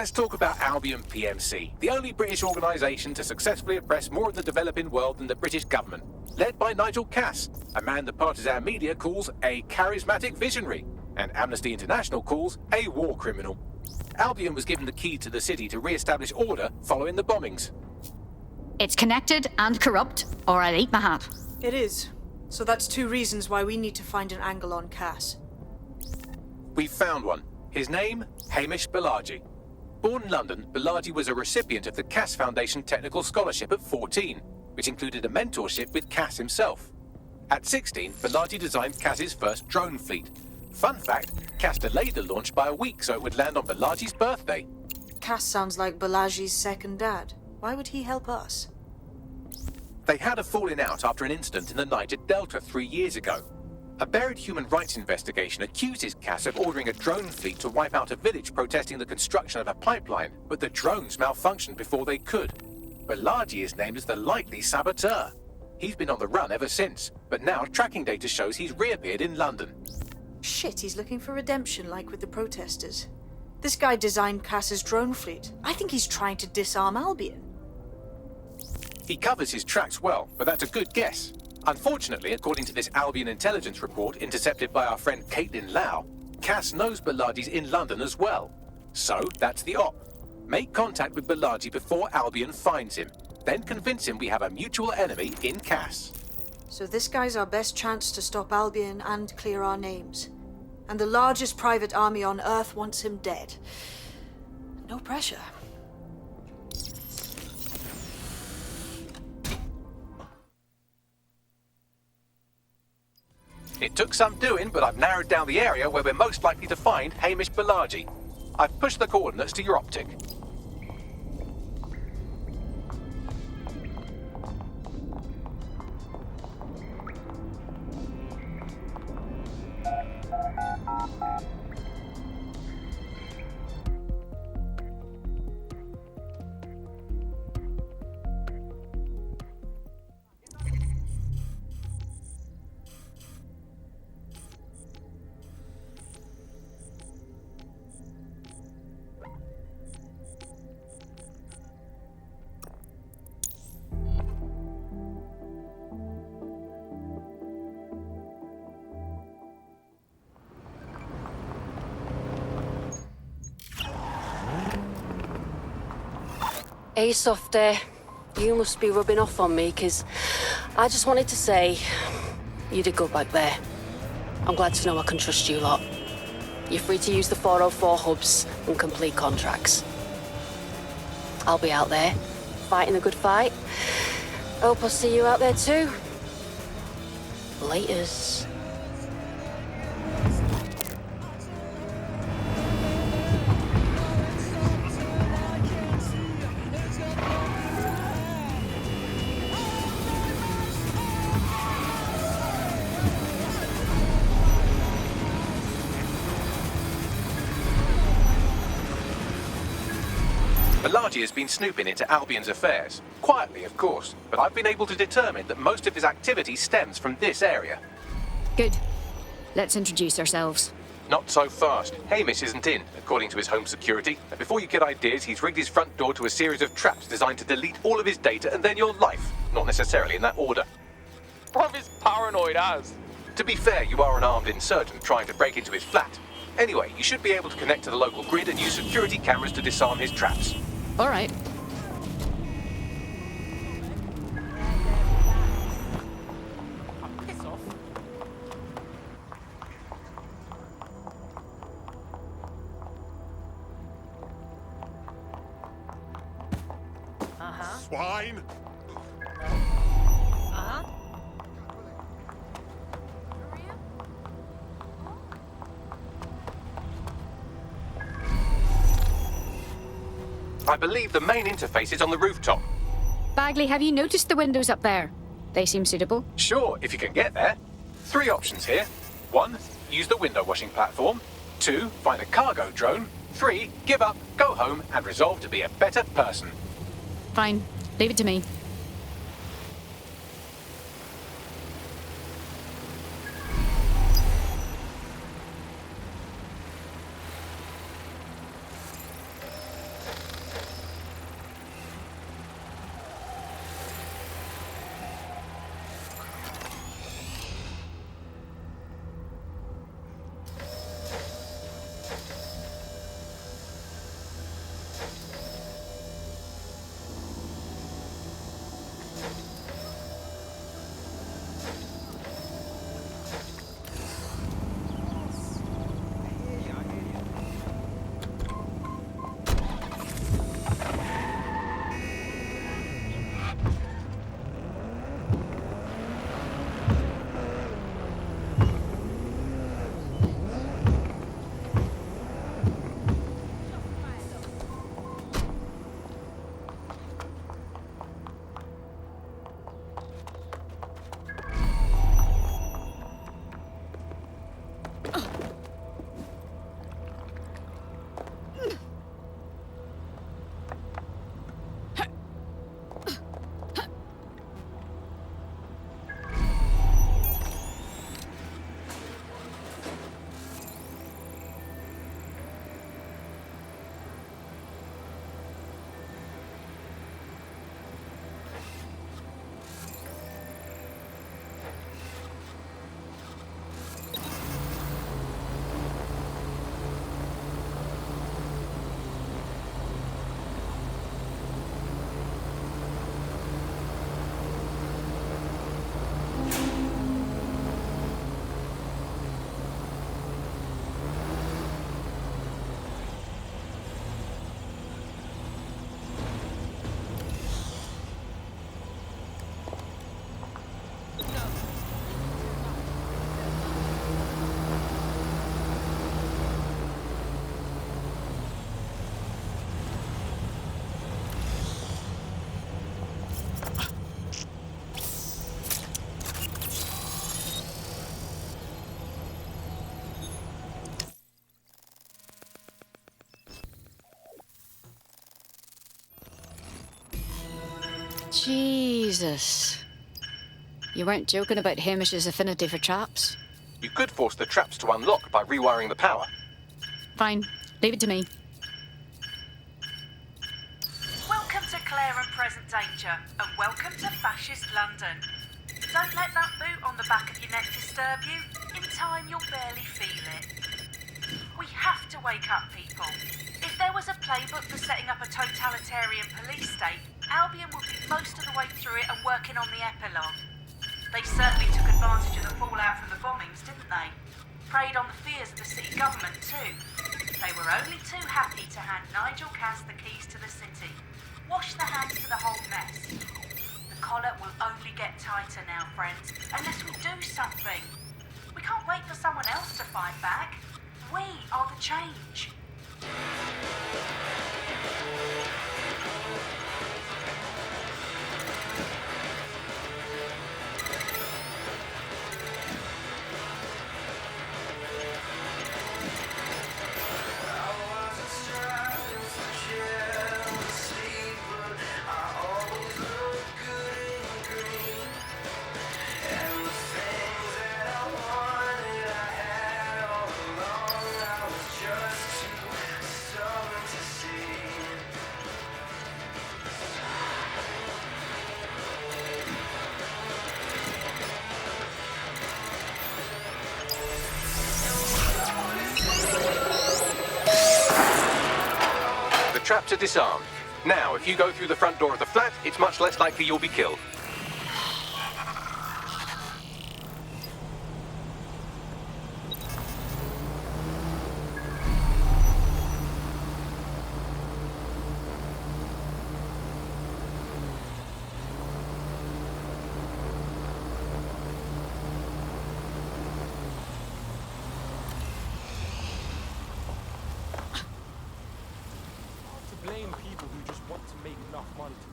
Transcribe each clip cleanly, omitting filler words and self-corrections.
Let's talk about Albion PMC, the only British organisation to successfully oppress more of the developing world than the British government. Led by Nigel Cass, a man the partisan media calls a charismatic visionary, and Amnesty International calls a war criminal. Albion was given the key to the city to re-establish order following the bombings. It's connected and corrupt, or I'll eat my hat. It is. So that's 2 reasons why we need to find an angle on Cass. We've found one. His name, Hamish Balaji. Born in London, Balaji was a recipient of the Cass Foundation Technical Scholarship at 14, which included a mentorship with Cass himself. At 16, Balaji designed Cass's first drone fleet. Fun fact, Cass delayed the launch by a week so it would land on Balaji's birthday. Cass sounds like Balaji's second dad. Why would he help us? They had a falling out after an incident in the Niger Delta 3 years ago. A buried human rights investigation accuses Cass of ordering a drone fleet to wipe out a village protesting the construction of a pipeline, but the drones malfunctioned before they could. Balaji is named as the likely saboteur. He's been on the run ever since, but now tracking data shows he's reappeared in London. Shit, he's looking for redemption like with the protesters. This guy designed Cass's drone fleet. I think he's trying to disarm Albion. He covers his tracks well, but that's a good guess. Unfortunately, according to this Albion intelligence report intercepted by our friend Caitlin Lau, Cass knows Balaji's in London as well. So, that's the op. Make contact with Balaji before Albion finds him. Then convince him we have a mutual enemy in Cass. So this guy's our best chance to stop Albion and clear our names. And the largest private army on Earth wants him dead. No pressure. It took some doing, but I've narrowed down the area where we're most likely to find Hamish Balaji. I've pushed the coordinates to your optic. Hey, Softy. You must be rubbing off on me, 'cause I just wanted to say you did good back there. I'm glad to know I can trust you lot. You're free to use the 404 hubs and complete contracts. I'll be out there, fighting the good fight. Hope I'll see you out there too. Laters. Balaji has been snooping into Albion's affairs. Quietly, of course, but I've been able to determine that most of his activity stems from this area. Good. Let's introduce ourselves. Not so fast. Hamish isn't in, according to his home security. And before you get ideas, he's rigged his front door to a series of traps designed to delete all of his data and then your life. Not necessarily in that order. Bruv is paranoid as. To be fair, you are an armed insurgent trying to break into his flat. Anyway, you should be able to connect to the local grid and use security cameras to disarm his traps. All right. Piss off. Swine! I believe the main interface is on the rooftop. Bagley, have you noticed the windows up there? They seem suitable. Sure, if you can get there. 3 options here. 1, use the window washing platform. 2, find a cargo drone. 3, give up, go home, and resolve to be a better person. Fine. Leave it to me. Jesus. You weren't joking about Hamish's affinity for traps? You could force the traps to unlock by rewiring the power. Fine. Leave it to me. Welcome to Claire and Present Danger, and welcome to Fascist London. Don't let that boot on the back of your neck disturb you. In time, you'll barely feel it. We have to wake up, people. If there was a playbook for setting up a totalitarian police state, Albion would be most of the way through it and working on the epilogue. They certainly took advantage of the fallout from the bombings, didn't they? Preyed on the fears of the city government, too. They were only too happy to hand Nigel Cass the keys to the city. Wash the hands to the whole mess. The collar will only get tighter now, friends, unless we do something. We can't wait for someone else to fight back. We are the change. Traps are disarmed. Now, if you go through the front door of the flat, it's much less likely you'll be killed. Blame people who just want to make enough money to.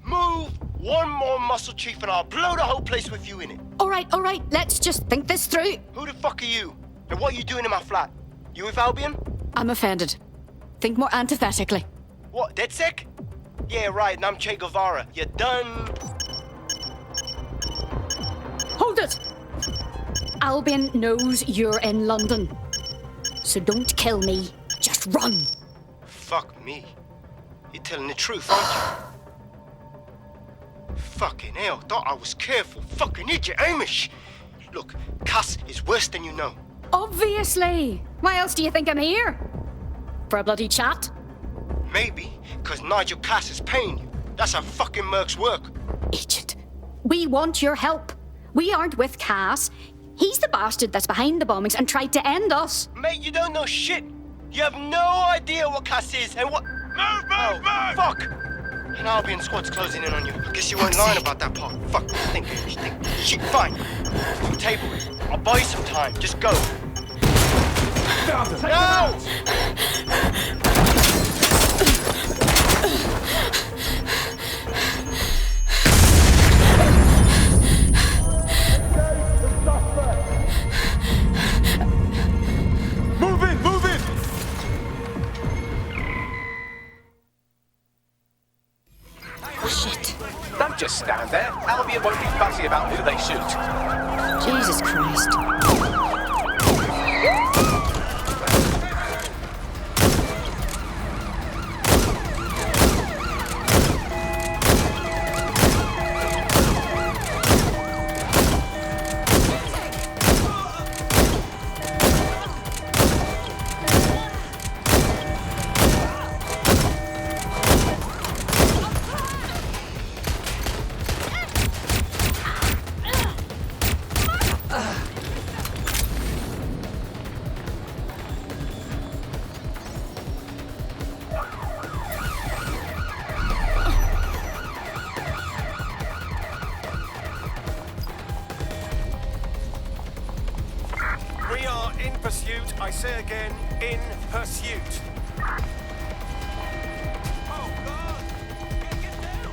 Move one more muscle, Chief, and I'll blow the whole place with you in it. All right. Let's just think this through. Who the fuck are you? And what are you doing in my flat? You with Albion? I'm offended. Think more antithetically. What, DedSec? Yeah, right, and I'm Che Guevara. You done? Hold it! Albion knows you're in London. So don't kill me. Just run. Fuck me. You're telling the truth, aren't you? Fucking hell, thought I was careful. Fucking idiot, Amish. Look, Cass is worse than you know. Obviously. Why else do you think I'm here? For a bloody chat? Maybe, because Nigel Cass is paying you. That's how fucking mercs work. Agent, we want your help. We aren't with Cass. He's the bastard that's behind the bombings and tried to end us. Mate, you don't know shit. You have no idea what Cass is and what... Move! Fuck! An Albion squad's closing in on you. I guess you weren't lying about that part. Fuck, think. Shit, fine. Table it. I'll buy you some time. Just go. No! Move it! Shit. Don't just stand there. Albion won't be fussy about who they shoot. Jesus Christ. In pursuit. I say again, in pursuit. Oh, God! Get down!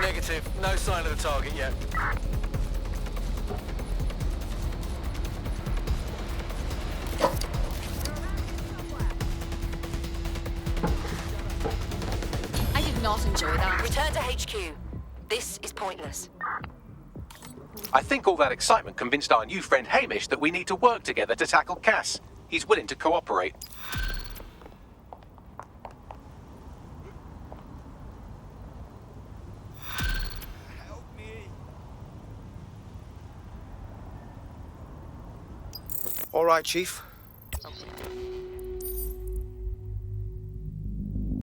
Negative. No sign of the target yet. I did not enjoy that. Return to HQ. This is pointless. I think all that excitement convinced our new friend Hamish that we need to work together to tackle Cass. He's willing to cooperate. Help me. All right, Chief.